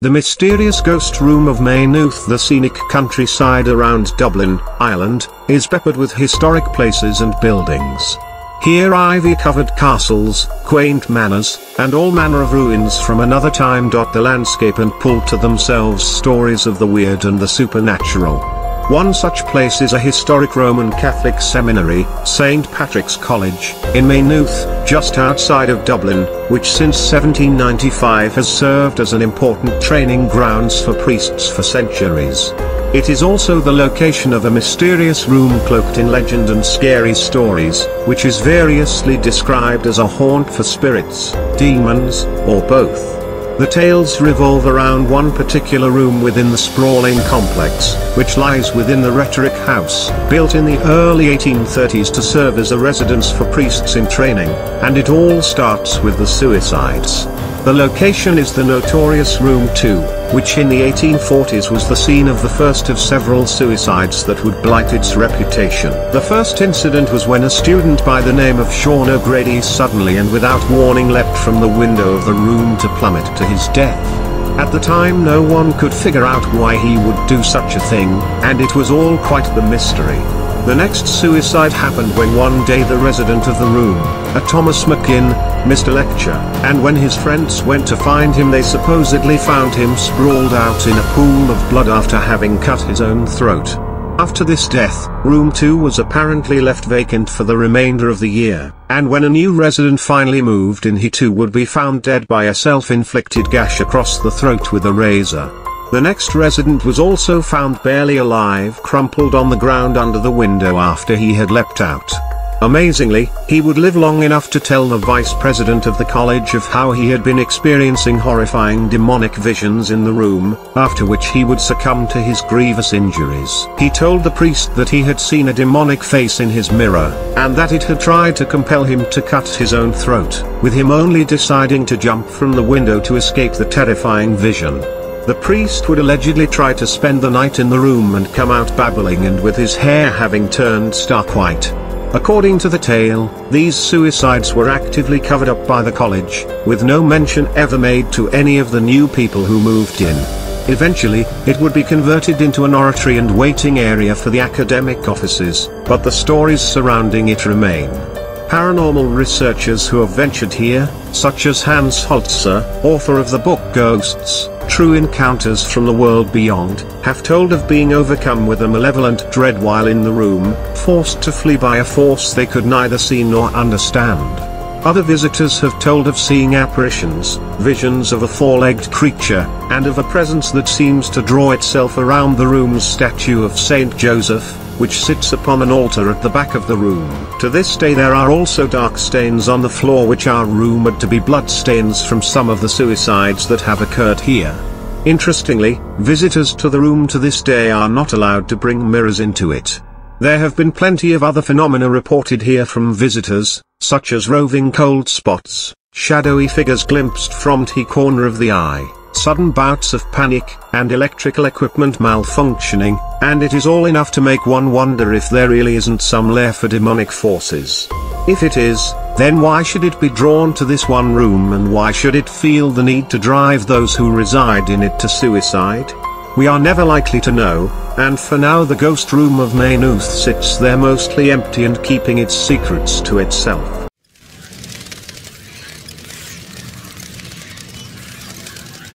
The mysterious ghost room of Maynooth, the scenic countryside around Dublin, Ireland, is peppered with historic places and buildings. Here ivy-covered castles, quaint manors, and all manner of ruins from another time dot the landscape and pull to themselves stories of the weird and the supernatural. One such place is a historic Roman Catholic seminary, St. Patrick's College, in Maynooth, just outside of Dublin, which since 1795 has served as an important training grounds for priests for centuries. It is also the location of a mysterious room cloaked in legend and scary stories, which is variously described as a haunt for spirits, demons, or both. The tales revolve around one particular room within the sprawling complex, which lies within the Rhetoric House, built in the early 1830s to serve as a residence for priests in training, and it all starts with the suicides. The location is the notorious Room 2, which in the 1840s was the scene of the first of several suicides that would blight its reputation. The first incident was when a student by the name of Sean O'Grady suddenly and without warning leapt from the window of the room to plummet to his death. At the time no one could figure out why he would do such a thing, and it was all quite the mystery. The next suicide happened when one day the resident of the room, a Thomas McGinn, missed a lecture, and when his friends went to find him they supposedly found him sprawled out in a pool of blood after having cut his own throat. After this death, Room 2 was apparently left vacant for the remainder of the year, and when a new resident finally moved in he too would be found dead by a self-inflicted gash across the throat with a razor. The next resident was also found barely alive, crumpled on the ground under the window after he had leapt out. Amazingly, he would live long enough to tell the vice president of the college of how he had been experiencing horrifying demonic visions in the room, after which he would succumb to his grievous injuries. He told the priest that he had seen a demonic face in his mirror, and that it had tried to compel him to cut his own throat, with him only deciding to jump from the window to escape the terrifying vision. The priest would allegedly try to spend the night in the room and come out babbling and with his hair having turned stark white. According to the tale, these suicides were actively covered up by the college, with no mention ever made to any of the new people who moved in. Eventually, it would be converted into an oratory and waiting area for the academic offices, but the stories surrounding it remain. Paranormal researchers who have ventured here, such as Hans Holzer, author of the book Ghosts, True Encounters from the World Beyond, have told of being overcome with a malevolent dread while in the room, forced to flee by a force they could neither see nor understand. Other visitors have told of seeing apparitions, visions of a four-legged creature, and of a presence that seems to draw itself around the room's statue of Saint Joseph, which sits upon an altar at the back of the room. To this day there are also dark stains on the floor which are rumored to be blood stains from some of the suicides that have occurred here. Interestingly, visitors to the room to this day are not allowed to bring mirrors into it. There have been plenty of other phenomena reported here from visitors, such as roving cold spots, shadowy figures glimpsed from the corner of the eye, sudden bouts of panic, and electrical equipment malfunctioning, and it is all enough to make one wonder if there really isn't some lair for demonic forces. If it is, then why should it be drawn to this one room and why should it feel the need to drive those who reside in it to suicide? We are never likely to know, and for now the ghost room of Maynooth sits there mostly empty and keeping its secrets to itself.